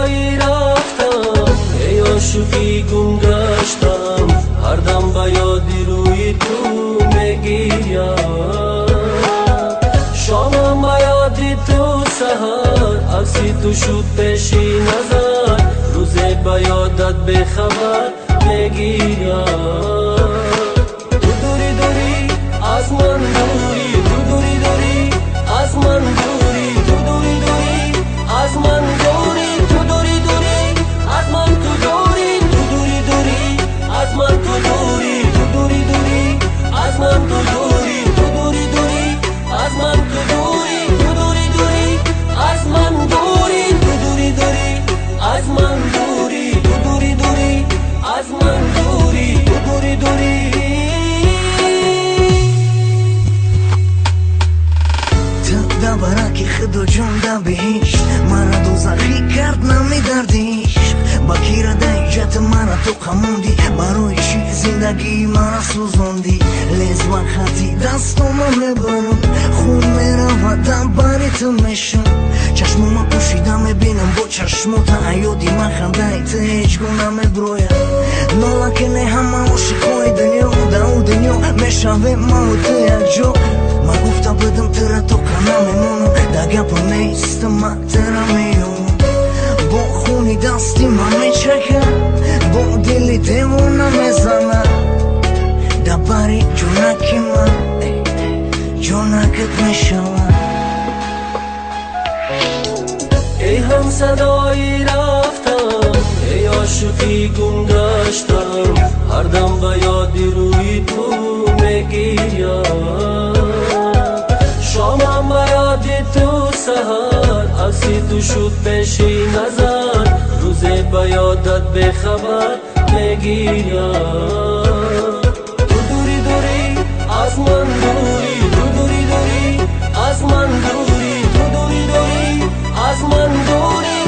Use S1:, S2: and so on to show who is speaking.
S1: صدایی رفتم ای عاشقی گم گشتم هر دم به یادی روی تو میگیم شامم به یادی تو سهر عکسی تو شد پیشی نظر روزه به یادت به خبر میگیم تو دوری دوری از من دوری تو دوری دوری از من دوری تو دوری دوری از من دوری تو دوری دوری از من تو دوری تو دوری دوری از من تو دوری تو دوری دوری از من تو دوری تو دوری دوری از من تو دوری تو دوری دوری از من دوری تو دوری دوری از من دوری تو دوری دوری از من دوری تو دوری دوری
S2: تا برای خدا جان دا بهش مرا دوزخی کرد نمی دردیش با کی را دیجت مرا تو خموندی برای چی زندگی مرا سوزوندی لیز وقتی دستامو میبرم خون میروادم برای تو میشم چشموما پوشیدم میبینم با چشمو تا ایادی من خنده تو هیچ گونه میبرویم نالا که نه همه عاشقای دنیا در دنیا میشویم ما و تو یک جا من گفتم بدم تره تو کنم میمونم در گپا نیستم من تره میونم با خونی دستی من میچکم با دلی دیوونه میزنم در بری جونکی من جونکت میشوم
S1: ای هم صدایی رفتم ای عاشقی گم گشتم هر دم به یادی روی تو میگیم شامم به یادی تو سهر عکسی تو شد پیشی نظر روزه به یادت به خبر میگیم تو دوری دوری از من دوری تو دوری دوری از من دوری تو دوری دوری از من دوری